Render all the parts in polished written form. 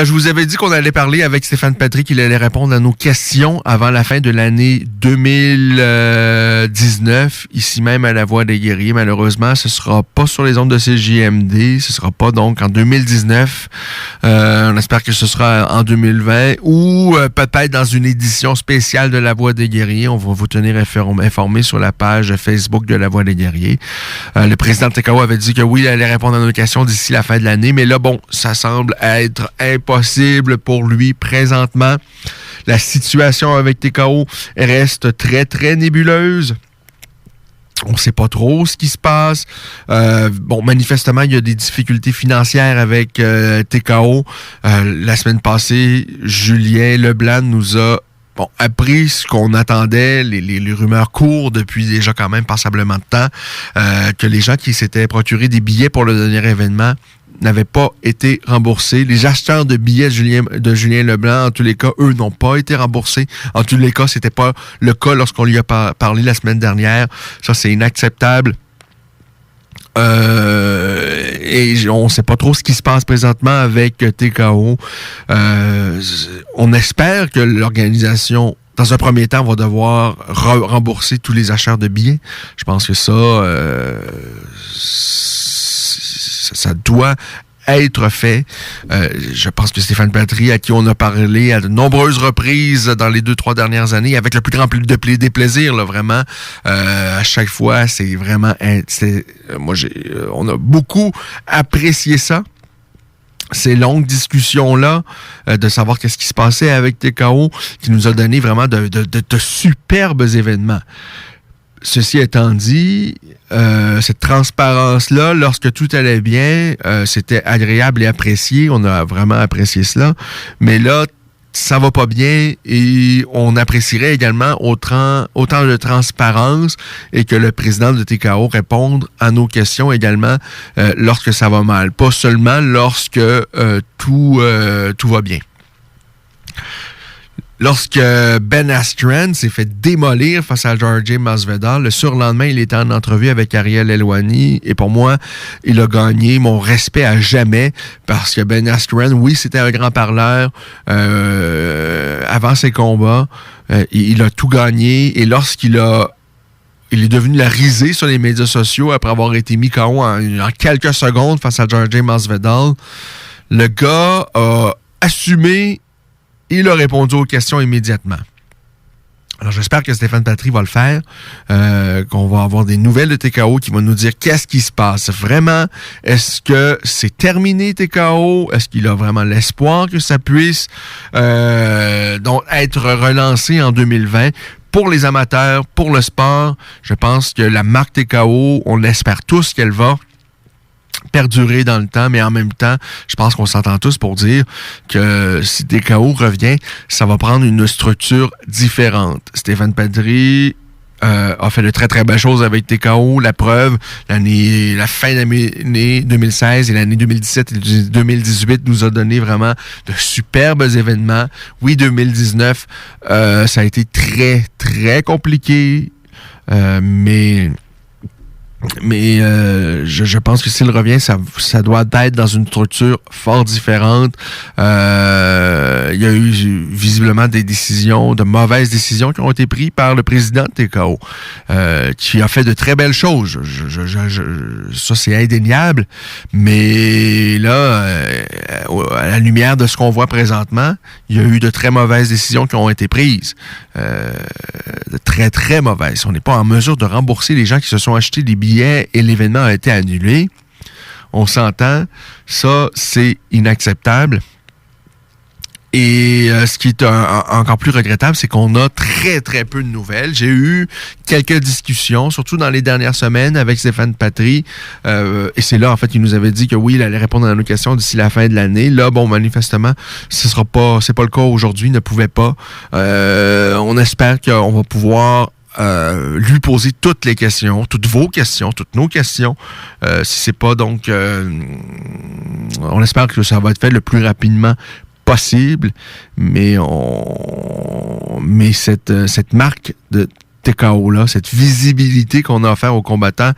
Je vous avais dit qu'on allait parler avec Stéphane Patry, qu'il allait répondre à nos questions avant la fin de l'année 2019, ici même à La Voix des Guerriers. Malheureusement, ce sera pas sur les ondes de CJMD, ce sera pas donc en 2019. On espère que ce sera en 2020 ou peut-être dans une édition spéciale de La Voix des Guerriers. On va vous tenir informé sur la page Facebook de La Voix des Guerriers. Le président de TKO avait dit que oui, il allait répondre à nos questions d'ici la fin de l'année, mais là, bon, ça semble être impossible pour lui présentement. La situation avec TKO reste très, très nébuleuse. On ne sait pas trop ce qui se passe. Manifestement, il y a des difficultés financières avec TKO. La semaine passée, Julien Leblanc nous a appris ce qu'on attendait. Les rumeurs courent depuis déjà quand même passablement de temps, que les gens qui s'étaient procurés des billets pour le dernier événement n'avaient pas été remboursés. Les acheteurs de billets de Julien Leblanc, en tous les cas, eux, n'ont pas été remboursés. En tous les cas, c'était pas le cas lorsqu'on lui a parlé la semaine dernière. Ça, c'est inacceptable. Et on ne sait pas trop ce qui se passe présentement avec TKO. On espère que l'organisation, dans un premier temps, va devoir rembourser tous les acheteurs de billets. Je pense que ça doit être fait. Je pense que Stéphane Patry, à qui on a parlé à de nombreuses reprises dans les 2-3 dernières années, avec le plus grand des plaisirs, là, vraiment. À chaque fois, c'est vraiment... on a beaucoup apprécié ça. Ces longues discussions-là, de savoir qu'est-ce qui se passait avec TKO, qui nous a donné vraiment de superbes événements. Ceci étant dit, cette transparence-là, lorsque tout allait bien, c'était agréable et apprécié. On a vraiment apprécié cela. Mais là, ça va pas bien et on apprécierait également autant de transparence et que le président de TKO réponde à nos questions également lorsque ça va mal. Pas seulement lorsque tout va bien. Lorsque Ben Askren s'est fait démolir face à Jorge Masvidal, le surlendemain, il était en entrevue avec Ariel Helwani et pour moi, il a gagné mon respect à jamais parce que Ben Askren, oui, c'était un grand parleur avant ses combats. Il a tout gagné et lorsqu'il est devenu la risée sur les médias sociaux après avoir été mis KO en quelques secondes face à Jorge Masvidal, le gars a assumé. Il a répondu aux questions immédiatement. Alors, j'espère que Stéphane Patry va le faire, qu'on va avoir des nouvelles de TKO qui vont nous dire qu'est-ce qui se passe vraiment. Est-ce que c'est terminé TKO? Est-ce qu'il a vraiment l'espoir que ça puisse donc être relancé en 2020? Pour les amateurs, pour le sport, je pense que la marque TKO, on espère tous qu'elle va perdurer dans le temps, mais en même temps, je pense qu'on s'entend tous pour dire que si TKO revient, ça va prendre une structure différente. Stéphane Patry a fait de très très belles choses avec TKO. La preuve, la fin de l'année 2016 et l'année 2017 et 2018 nous a donné vraiment de superbes événements. Oui, 2019, ça a été très très compliqué, mais je pense que s'il revient, ça doit être dans une structure fort différente. Il y a eu visiblement de mauvaises décisions qui ont été prises par le président de TKO, qui a fait de très belles choses. Ça, c'est indéniable. Mais là, à la lumière de ce qu'on voit présentement, il y a eu de très mauvaises décisions qui ont été prises. De très, très mauvaises. On n'est pas en mesure de rembourser les gens qui se sont achetés des billets et l'événement a été annulé. On s'entend. Ça, c'est inacceptable. Et ce qui est encore plus regrettable, c'est qu'on a très, très peu de nouvelles. J'ai eu quelques discussions, surtout dans les dernières semaines, avec Stéphane Patry. Et c'est là, en fait, qu'il nous avait dit que oui, il allait répondre à nos questions d'ici la fin de l'année. Là, bon, manifestement, c'est pas le cas aujourd'hui, il ne pouvait pas. On espère qu'on va pouvoir lui poser toutes les questions, toutes vos questions, toutes nos questions. Si c'est pas, donc, on espère que ça va être fait le plus rapidement possible, mais cette marque de TKO-là, cette visibilité qu'on a offert aux combattants,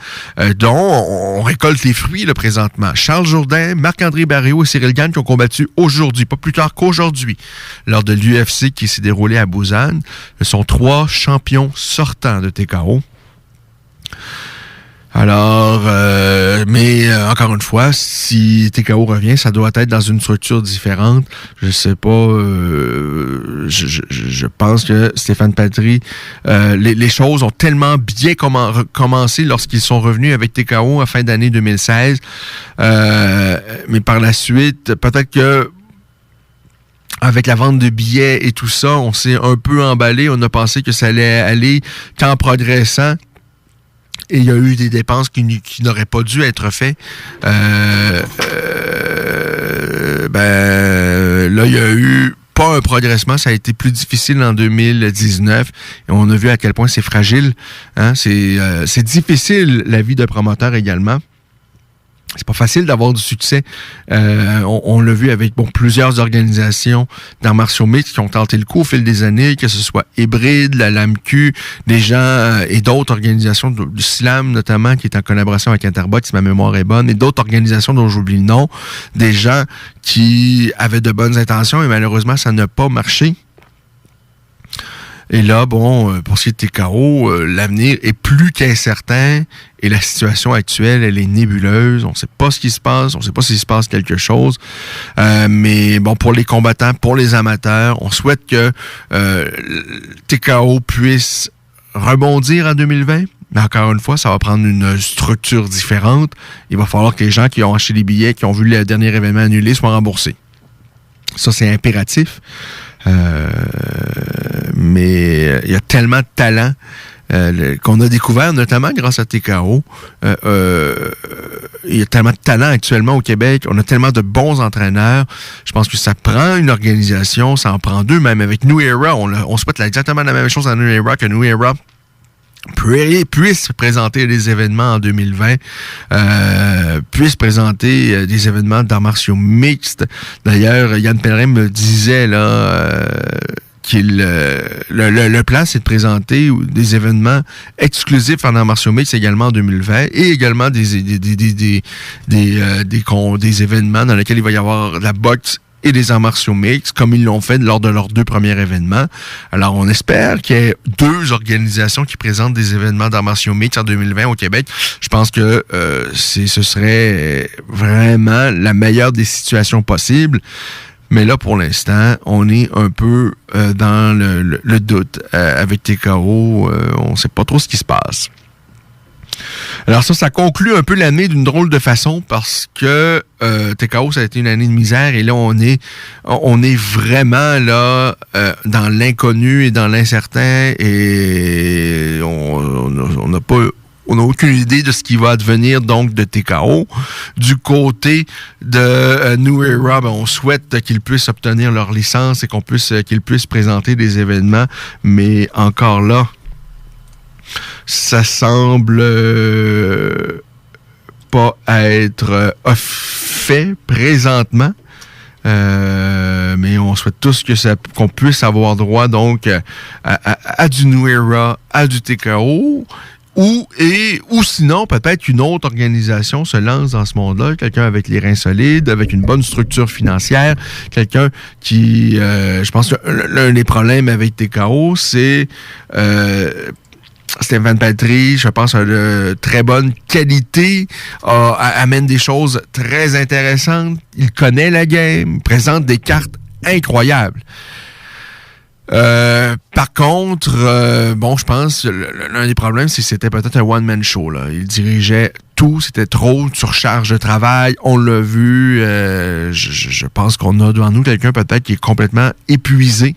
dont on récolte les fruits là, présentement. Charles Jourdain, Marc-André Barriault et Cyril Gane qui ont combattu aujourd'hui, pas plus tard qu'aujourd'hui, lors de l'UFC qui s'est déroulé à Busan. Ce sont 3 champions sortants de TKO. Alors, mais encore une fois, si TKO revient, ça doit être dans une structure différente. Je sais pas, je pense que Stéphane Patry, les choses ont tellement bien commencé lorsqu'ils sont revenus avec TKO à fin d'année 2016. Mais par la suite, peut-être que avec la vente de billets et tout ça, on s'est un peu emballé. On a pensé que ça allait aller qu'en progressant. Et il y a eu des dépenses qui n'auraient pas dû être faites. Là, il y a eu pas un progressement. Ça a été plus difficile en 2019. Et on a vu à quel point c'est fragile. Hein? C'est difficile, la vie de promoteur également. C'est pas facile d'avoir du succès. On l'a vu avec plusieurs organisations d'arts martiaux mixtes qui ont tenté le coup au fil des années, que ce soit Hybride, la LAMQ, des gens et d'autres organisations, du SLAM notamment, qui est en collaboration avec Interbot, si ma mémoire est bonne, et d'autres organisations dont j'oublie le nom, des gens qui avaient de bonnes intentions et malheureusement, ça n'a pas marché. Et là, bon, pour ce qui est de TKO, l'avenir est plus qu'incertain et la situation actuelle, elle est nébuleuse. On ne sait pas ce qui se passe, on ne sait pas s'il se passe quelque chose. Mais bon, pour les combattants, pour les amateurs, on souhaite que TKO puisse rebondir en 2020. Mais encore une fois, ça va prendre une structure différente. Il va falloir que les gens qui ont acheté les billets, qui ont vu le dernier événement annulé, soient remboursés. Ça, c'est impératif. Mais il y a tellement de talent qu'on a découvert, notamment grâce à TKO. Il y a tellement de talent actuellement au Québec. On a tellement de bons entraîneurs. Je pense que ça prend une organisation, ça en prend 2, même avec New Era. On souhaite exactement la même chose à New Era, que New Era puisse présenter des événements en 2020, puisse présenter des événements d'arts martiaux mixtes. D'ailleurs, Yann Pellerin me disait là le plan, c'est de présenter des événements exclusifs en arts martiaux mixtes également en 2020 et également des événements dans lesquels il va y avoir la boxe et des arts martiaux mixtes, comme ils l'ont fait lors de leurs 2 premiers événements. Alors, on espère qu'il y ait 2 organisations qui présentent des événements d'arts martiaux mixtes en 2020 au Québec. Je pense que ce serait vraiment la meilleure des situations possibles. Mais là, pour l'instant, on est un peu dans le doute. Avec TKO, on ne sait pas trop ce qui se passe. Alors ça conclut un peu l'année d'une drôle de façon parce que TKO, ça a été une année de misère et là, on est vraiment là dans l'inconnu et dans l'incertain et on n'a pas... On n'a aucune idée de ce qui va advenir donc de TKO. Du côté de New Era, on souhaite qu'ils puissent obtenir leur licence et qu'ils puissent présenter des événements. Mais encore là, ça semble pas être fait présentement. Mais on souhaite tous qu'on puisse avoir droit donc à du New Era, à du TKO. Ou sinon, peut-être qu'une autre organisation se lance dans ce monde-là, quelqu'un avec les reins solides, avec une bonne structure financière, quelqu'un qui... je pense que l'un des problèmes avec TKO, c'est... Stéphane Patry, je pense, a de très bonne qualité, amène des choses très intéressantes, il connaît la game, présente des cartes incroyables. Par contre, je pense l'un des problèmes, c'est que c'était peut-être un one-man show. Là. Il dirigeait tout, c'était trop de surcharge de travail. On l'a vu. Je pense qu'on a devant nous quelqu'un peut-être qui est complètement épuisé.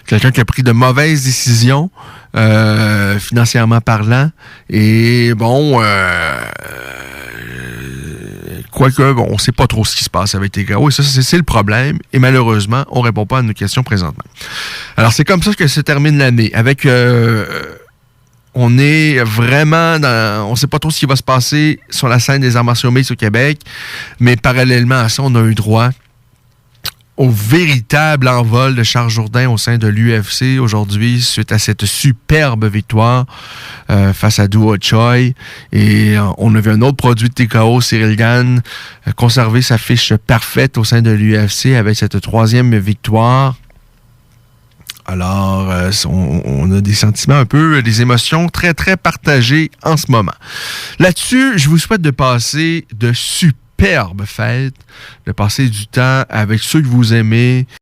Quelqu'un qui a pris de mauvaises décisions, financièrement parlant. Et quoique, on ne sait pas trop ce qui se passe avec TKO. Et ça, c'est le problème. Et malheureusement, on ne répond pas à nos questions présentement. Alors, c'est comme ça que se termine l'année. Avec... on est vraiment dans... On ne sait pas trop ce qui va se passer sur la scène des arts martiaux mixtes au Québec. Mais parallèlement à ça, on a eu droit au véritable envol de Charles Jourdain au sein de l'UFC aujourd'hui suite à cette superbe victoire face à Doo Ho Choi. Et on a vu un autre produit de TKO, Cyril Gane, conserver sa fiche parfaite au sein de l'UFC avec cette 3e victoire. Alors, on a des sentiments un peu, des émotions très, très partagées en ce moment. Là-dessus, je vous souhaite de passer de superbes fêtes, de passer du temps avec ceux que vous aimez,